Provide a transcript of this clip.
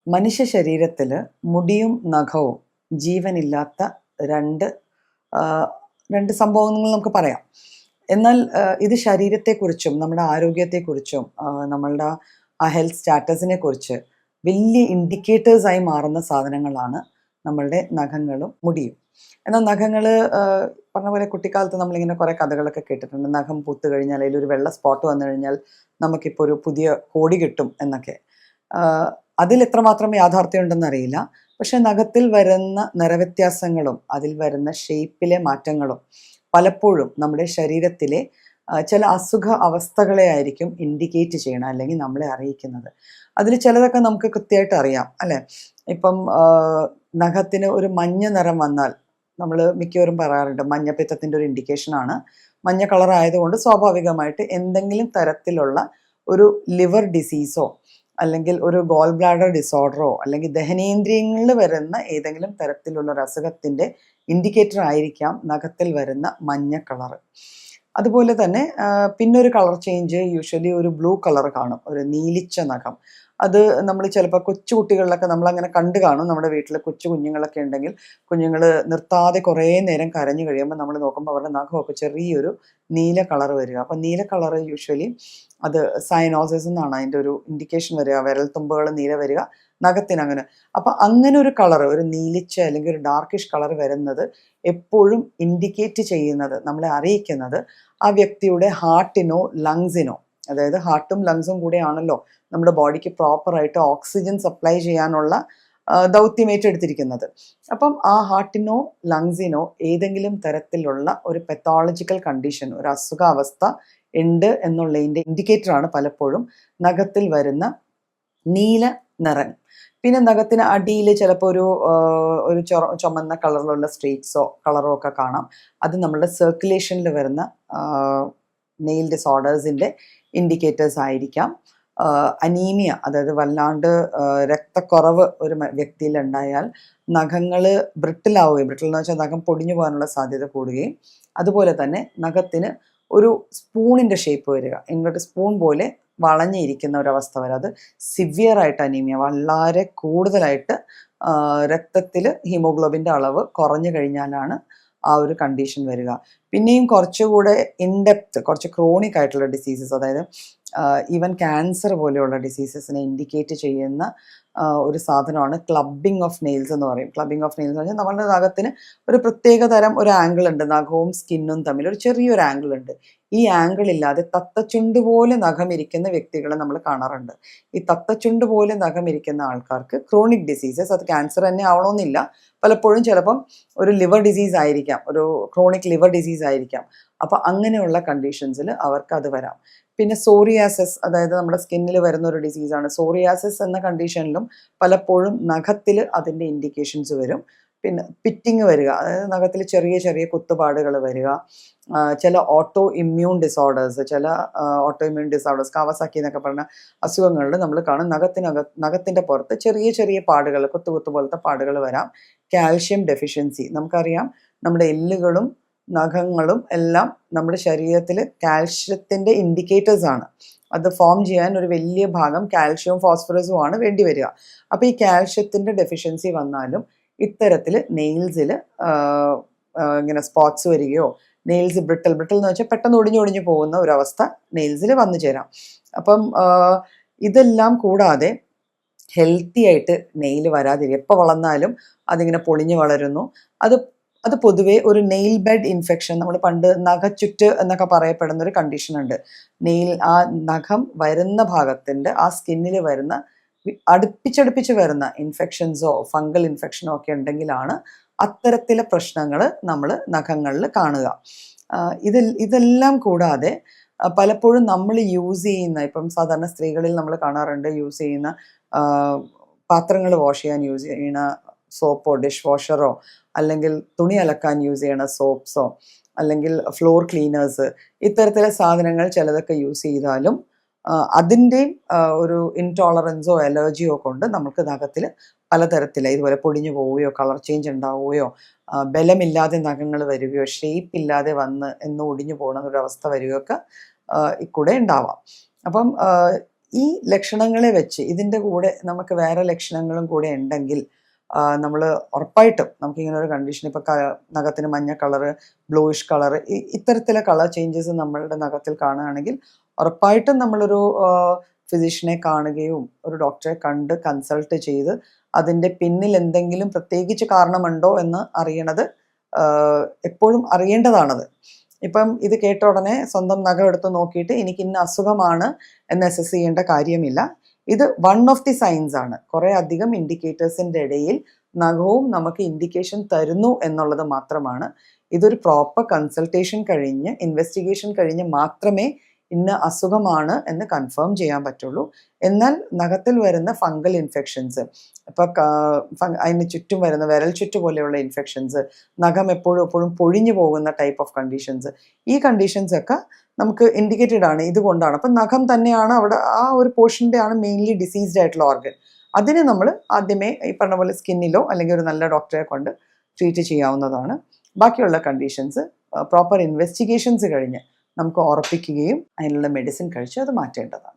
മനുഷ്യ ശരീരത്തിൽ മുടിയും നഖവും ജീവനില്ലാത്ത രണ്ട് ആ, രണ്ട് സംഭവങ്ങൾ നമുക്ക് പറയാം. എന്നാൽ ഇത് ശരീരത്തെക്കുറിച്ചും നമ്മുടെ ആരോഗ്യത്തെക്കുറിച്ചും നമ്മളുടെ ആ ഹെൽത്ത് സ്റ്റാറ്റസിനെ കുറിച്ച് വലിയ ഇൻഡിക്കേറ്റേഴ്സായി മാറുന്ന സാധനങ്ങളാണ് നമ്മളുടെ നഖങ്ങളും മുടിയും. എന്നാൽ നഖങ്ങൾ പറഞ്ഞ പോലെ കുട്ടിക്കാലത്ത് നമ്മളിങ്ങനെ കുറേ കഥകളൊക്കെ കേട്ടിട്ടുണ്ട്. നഖം പൂത്ത് കഴിഞ്ഞാൽ അതിലൊരു വെള്ള സ്പോട്ട് വന്നു കഴിഞ്ഞാൽ നമുക്കിപ്പോൾ ഒരു പുതിയ കോടി കിട്ടും എന്നൊക്കെ. അതിൽ എത്രമാത്രം യാഥാർത്ഥ്യം ഉണ്ടെന്ന് അറിയില്ല. പക്ഷെ നഖത്തിൽ വരുന്ന നിറവ്യത്യാസങ്ങളും അതിൽ വരുന്ന ഷേപ്പിലെ മാറ്റങ്ങളും പലപ്പോഴും നമ്മുടെ ശരീരത്തിലെ ചില അസുഖ അവസ്ഥകളെ ആയിരിക്കും ഇൻഡിക്കേറ്റ് ചെയ്യണം, അല്ലെങ്കിൽ നമ്മളെ അറിയിക്കുന്നത്. അതിൽ ചിലതൊക്കെ നമുക്ക് കൃത്യമായിട്ട് അറിയാം അല്ലേ. ഇപ്പം നഖത്തിന് ഒരു മഞ്ഞ നിറം വന്നാൽ നമ്മൾ മിക്കവരും പറയാറുണ്ട് മഞ്ഞപ്പിത്തത്തിൻ്റെ ഒരു ഇൻഡിക്കേഷനാണ്. മഞ്ഞ കളർ ആയതുകൊണ്ട് സ്വാഭാവികമായിട്ട് എന്തെങ്കിലും തരത്തിലുള്ള ഒരു ലിവർ ഡിസീസോ അല്ലെങ്കിൽ ഒരു ഗോൾ ബ്ലാഡർ ഡിസോർഡറോ അല്ലെങ്കിൽ ദഹനേന്ദ്രിയങ്ങളിൽ വരുന്ന ഏതെങ്കിലും തരത്തിലുള്ള ഒരു അസുഖത്തിൻ്റെ ഇൻഡിക്കേറ്റർ ആയിരിക്കാം നഖത്തിൽ വരുന്ന മഞ്ഞ കളർ. അതുപോലെ തന്നെ പിന്നൊരു കളർ ചേഞ്ച് യൂഷ്വലി ഒരു ബ്ലൂ കളർ കാണും, ഒരു നീലിച്ച നഖം. അത് നമ്മൾ ചിലപ്പോൾ കൊച്ചു കുട്ടികളിലൊക്കെ നമ്മളങ്ങനെ കണ്ടു കാണും. നമ്മുടെ വീട്ടിൽ കൊച്ചു കുഞ്ഞുങ്ങളൊക്കെ ഉണ്ടെങ്കിൽ കുഞ്ഞുങ്ങൾ നിർത്താതെ കുറേ നേരം കരഞ്ഞു കഴിയുമ്പോൾ നമ്മൾ നോക്കുമ്പോൾ അവരുടെ നഖമൊക്കെ ചെറിയൊരു നീല കളർ വരിക. അപ്പം നീല കളർ യൂഷ്വലി അത് സയനോസിസ് എന്നാണ് അതിൻ്റെ ഒരു ഇൻഡിക്കേഷൻ വരിക. വിരൽ തുമ്പുകൾ നീല വരിക, നഖത്തിന് അങ്ങനെ. അപ്പം അങ്ങനെ ഒരു കളർ, ഒരു നീലിച്ച അല്ലെങ്കിൽ ഒരു ഡാർക്കിഷ് കളർ വരുന്നത് എപ്പോഴും ഇൻഡിക്കേറ്റ് ചെയ്യുന്നത്, നമ്മളെ അറിയിക്കുന്നത് ആ വ്യക്തിയുടെ ഹാർട്ടിനോ ലങ്സിനോ, അതായത് ഹാർട്ടും ലങ്സും കൂടെയാണല്ലോ നമ്മുടെ ബോഡിക്ക് പ്രോപ്പറായിട്ട് ഓക്സിജൻ സപ്ലൈ ചെയ്യാനുള്ള ദൗത്യം ഏറ്റെടുത്തിരിക്കുന്നത്. അപ്പം ആ ഹാർട്ടിനോ ലങ്സിനോ ഏതെങ്കിലും തരത്തിലുള്ള ഒരു പെത്തോളജിക്കൽ കണ്ടീഷൻ, ഒരു അസുഖാവസ്ഥ ഉണ്ട് എന്നുള്ളതിൻ്റെ ഇൻഡിക്കേറ്ററാണ് പലപ്പോഴും നഖത്തിൽ വരുന്ന നീല നിറം. പിന്നെ നഖത്തിന് അടിയിൽ ചിലപ്പോൾ ഒരു ചുമന്ന കളറിലുള്ള സ്ട്രീറ്റ്സോ കളറോ ഒക്കെ കാണാം. അത് നമ്മളുടെ സർക്കുലേഷനിൽ വരുന്ന നെയിൽ ഡിസോർഡേഴ്സിൻ്റെ ഇൻഡിക്കേറ്റേഴ്സ് ആയിരിക്കാം. അനീമിയ, അതായത് വല്ലാണ്ട് രക്തക്കുറവ് ഒരു വ്യക്തിയിൽ ഉണ്ടായാൽ നഖങ്ങൾ ബ്രിട്ടിലാവുകയും, ബ്രിട്ടിൽ എന്ന് വെച്ചാൽ നഖം പൊടിഞ്ഞു പോകാനുള്ള സാധ്യത കൂടുകയും, അതുപോലെ തന്നെ നഖത്തിന് ഒരു സ്പൂണിൻ്റെ ഷേപ്പ് വരിക, ഇങ്ങോട്ട് സ്പൂൺ പോലെ വളഞ്ഞിരിക്കുന്ന ഒരവസ്ഥ വരാം. അത് സിവിയർ ആയിട്ട് അനീമിയ, വളരെ കൂടുതലായിട്ട് രക്തത്തിൽ ഹീമോഗ്ലോബിൻ്റെ അളവ് കുറഞ്ഞു കഴിഞ്ഞാലാണ് ആ ഒരു കണ്ടീഷൻ വരിക. പിന്നെയും കുറച്ചുകൂടെ ഇൻഡെപ്ത്, കുറച്ച് ക്രോണിക് ആയിട്ടുള്ള ഡിസീസസ്, അതായത് ഈവൻ ക്യാൻസർ പോലെയുള്ള ഡിസീസസിനെ ഇൻഡിക്കേറ്റ് ചെയ്യുന്ന ഒരു സാധനമാണ് ക്ലബിംഗ് ഓഫ് നെയിൽസ് എന്ന് പറയും. ക്ലബിംഗ് ഓഫ് നെയിൽസ് എന്ന് പറഞ്ഞാൽ നമ്മുടെ നഖത്തിന് ഒരു പ്രത്യേക തരം ഒരു ആംഗിൾ ഉണ്ട്, നഖവും സ്കിന്നും തമ്മിൽ ഒരു ചെറിയൊരു ആംഗിൾ ഉണ്ട്. ഈ ആംഗിൾ ഇല്ലാതെ തത്തച്ചുണ്ട് പോലെ നഖം ഇരിക്കുന്ന വ്യക്തികളെ നമ്മൾ കാണാറുണ്ട്. ഈ തത്തച്ചുണ്ട് പോലെ നഖം ഇരിക്കുന്ന ആൾക്കാർക്ക് ക്രോണിക് ഡിസീസസ്, അത് ക്യാൻസർ തന്നെ ആവണമെന്നില്ല, പലപ്പോഴും ചിലപ്പം ഒരു ലിവർ ഡിസീസ് ആയിരിക്കാം, ഒരു ക്രോണിക് ലിവർ ഡിസീസ് ആയിരിക്കാം. അപ്പോൾ അങ്ങനെയുള്ള കണ്ടീഷൻസിൽ അവർക്ക് അത് വരാം. പിന്നെ സോറിയാസിസ്, അതായത് നമ്മുടെ സ്കിന്നിൽ വരുന്ന ഒരു ഡിസീസാണ്. സോറിയാസിസ് എന്ന കണ്ടീഷനിലും പലപ്പോഴും നഖത്തിൽ അതിൻ്റെ ഇൻഡിക്കേഷൻസ് വരും. പിന്നെ പിറ്റിങ് വരിക, അതായത് നഖത്തിൽ ചെറിയ ചെറിയ കുത്തുപാടുകൾ വരിക. ചില ഓട്ടോ ഇമ്മ്യൂൺ ഡിസോർഡേഴ്സ്, കാവസാക്കി എന്നൊക്കെ പറഞ്ഞ അസുഖങ്ങളിൽ നമ്മൾ കാണും നഖത്തിൻ്റെ പുറത്ത് ചെറിയ ചെറിയ പാടുകൾ, കുത്തു പോലത്തെ പാടുകൾ വരാം. കാൽഷ്യം ഡെഫിഷ്യൻസി, നമുക്കറിയാം നമ്മുടെ എല്ലുകളും നഖങ്ങളും എല്ലാം നമ്മുടെ ശരീരത്തിൽ കാൽഷ്യത്തിൻ്റെ ഇൻഡിക്കേറ്റേഴ്സ് ആണ്. അത് ഫോം ചെയ്യാൻ ഒരു വലിയ ഭാഗം കാൽഷ്യവും ഫോസ്ഫറസും ആണ് വേണ്ടി വരിക. അപ്പോൾ ഈ കാൽഷ്യത്തിൻ്റെ ഡെഫിഷ്യൻസി വന്നാലും ഇത്തരത്തിൽ നെയിൽസിൽ ഇങ്ങനെ സ്പോട്ട്സ് വരികയോ, നെയിൽസ് ബ്രിട്ടിൽ എന്ന് വെച്ചാൽ പെട്ടെന്ന് ഒടിഞ്ഞു പോകുന്ന ഒരവസ്ഥ നെയിൽസിൽ വന്നു ചേരാം. അപ്പം ഇതെല്ലാം കൂടാതെ ഹെൽത്തി ആയിട്ട് നെയിൽ വരാതിരിക്കുക, എപ്പോൾ വളർന്നാലും അതിങ്ങനെ പൊളിഞ്ഞു വളരുന്നു. അത് പൊതുവെ ഒരു നെയിൽ ബെഡ് ഇൻഫെക്ഷൻ, നമ്മൾ പണ്ട് നഖച്ചുറ്റ് എന്നൊക്കെ പറയപ്പെടുന്ന ഒരു കണ്ടീഷൻ ഉണ്ട്. ആ നഖം വരുന്ന ഭാഗത്തിൻ്റെ ആ സ്കിന്നിൽ വരുന്ന അടുപ്പിച്ചടുപ്പിച്ച് വരുന്ന ഇൻഫെക്ഷൻസോ ഫംഗൽ ഇൻഫെക്ഷനോ ഒക്കെ ഉണ്ടെങ്കിലാണ് അത്തരത്തിലെ പ്രശ്നങ്ങൾ നമ്മൾ നഖങ്ങളിൽ കാണുക. ഇതെല്ലാം കൂടാതെ പലപ്പോഴും നമ്മൾ യൂസ് ചെയ്യുന്ന, ഇപ്പം സാധാരണ സ്ത്രീകളിൽ നമ്മൾ കാണാറുണ്ട് യൂസ് ചെയ്യുന്ന പാത്രങ്ങൾ വാഷ് ചെയ്യാൻ യൂസ് ചെയ്യുന്ന സോപ്പോ ഡിഷ് വാഷറോ, അല്ലെങ്കിൽ തുണി അലക്കാൻ യൂസ് ചെയ്യണ സോപ്സോ, അല്ലെങ്കിൽ ഫ്ലോർ ക്ലീനേഴ്സ്, ഇത്തരത്തിലെ സാധനങ്ങൾ ചിലതൊക്കെ യൂസ് ചെയ്താലും അതിൻ്റെയും ഒരു ഇൻടോളറൻസോ അലർജിയോ കൊണ്ട് നമുക്ക് നഖത്തിൽ പലതരത്തില് ഇതുപോലെ പൊടിഞ്ഞു പോവുകയോ, കളർ ചേഞ്ച് ഉണ്ടാവുകയോ, ബലമില്ലാതെ നഖങ്ങൾ വരികയോ, ഷേപ്പ് ഇല്ലാതെ വന്ന് എന്ന് ഒടിഞ്ഞു പോകുന്ന ഒരവസ്ഥ വരികയൊക്കെ ഇക്കൂടെ ഉണ്ടാവാം. അപ്പം ഈ ലക്ഷണങ്ങളെ വെച്ച് ഇതിൻ്റെ കൂടെ നമുക്ക് വേറെ ലക്ഷണങ്ങളും കൂടെ ഉണ്ടെങ്കിൽ നമ്മൾ ഉറപ്പായിട്ടും നമുക്കിങ്ങനെ ഒരു കണ്ടീഷൻ ഇപ്പോൾ നഖത്തിന് മഞ്ഞ കളറ്, ബ്ലൂയിഷ് കളറ്, ഇത്തരത്തിലെ കളർ ചേഞ്ചസ് നമ്മളുടെ നഖത്തിൽ കാണുകയാണെങ്കിൽ ഉറപ്പായിട്ടും നമ്മളൊരു ഫിസിഷ്യനെ കാണുകയും ഒരു ഡോക്ടറെ കണ്ട് കൺസൾട്ട് ചെയ്ത് അതിൻ്റെ പിന്നിൽ എന്തെങ്കിലും പ്രത്യേകിച്ച് കാരണമുണ്ടോ എന്ന് അറിയണത് എപ്പോഴും അറിയേണ്ടതാണത്. ഇപ്പം ഇത് കേട്ട ഉടനെ സ്വന്തം നഖം എടുത്ത് നോക്കിയിട്ട് എനിക്ക് ഇന്ന അസുഖമാണ് എന്ന് അസസ് ചെയ്യേണ്ട കാര്യമില്ല. ഇത് വൺ ഓഫ് ദി സൈൻസ് ആണ്. കുറേ അധികം ഇൻഡിക്കേറ്റേഴ്സിൻ്റെ ഇടയിൽ നഖവും നമുക്ക് ഇൻഡിക്കേഷൻ തരുന്നു എന്നുള്ളത് മാത്രമാണ്. ഇതൊരു പ്രോപ്പർ കൺസൾട്ടേഷൻ കഴിഞ്ഞ് ഇൻവെസ്റ്റിഗേഷൻ കഴിഞ്ഞ് മാത്രമേ ഇന്ന അസുഖമാണ് എന്ന് കൺഫേം ചെയ്യാൻ പറ്റുള്ളൂ. എന്നാൽ നഖത്തിൽ വരുന്ന ഫംഗൽ ഇൻഫെക്ഷൻസ്, ഇപ്പോൾ അതിന് ചുറ്റും വരുന്ന വിരൽ ചുറ്റു പോലെയുള്ള ഇൻഫെക്ഷൻസ്, നഖം എപ്പോഴും പൊഴിഞ്ഞു പോകുന്ന ടൈപ്പ് ഓഫ് കണ്ടീഷൻസ്, ഈ കണ്ടീഷൻസ് ഒക്കെ നമുക്ക് ഇൻഡിക്കേറ്റഡ് ആണ് ഇതുകൊണ്ടാണ്. അപ്പം നഖം തന്നെയാണ് അവിടെ ആ ഒരു പോർഷൻ്റെ ആണ് മെയിൻലി ഡിസീസ്ഡ് ആയിട്ടുള്ള ഓർഗൻ. അതിനെ നമ്മൾ ആദ്യമേ ഈ പറഞ്ഞ പോലെ സ്കിന്നിലോ അല്ലെങ്കിൽ ഒരു നല്ല ഡോക്ടറെ കൊണ്ട് ട്രീറ്റ് ചെയ്യാവുന്നതാണ്. ബാക്കിയുള്ള കണ്ടീഷൻസ് പ്രോപ്പർ ഇൻവെസ്റ്റിഗേഷൻസ് കഴിഞ്ഞ് നമുക്ക് ഉറപ്പിക്കുകയും അതിനുള്ള മെഡിസിൻ കഴിച്ച് അത് മാറ്റേണ്ടതാണ്.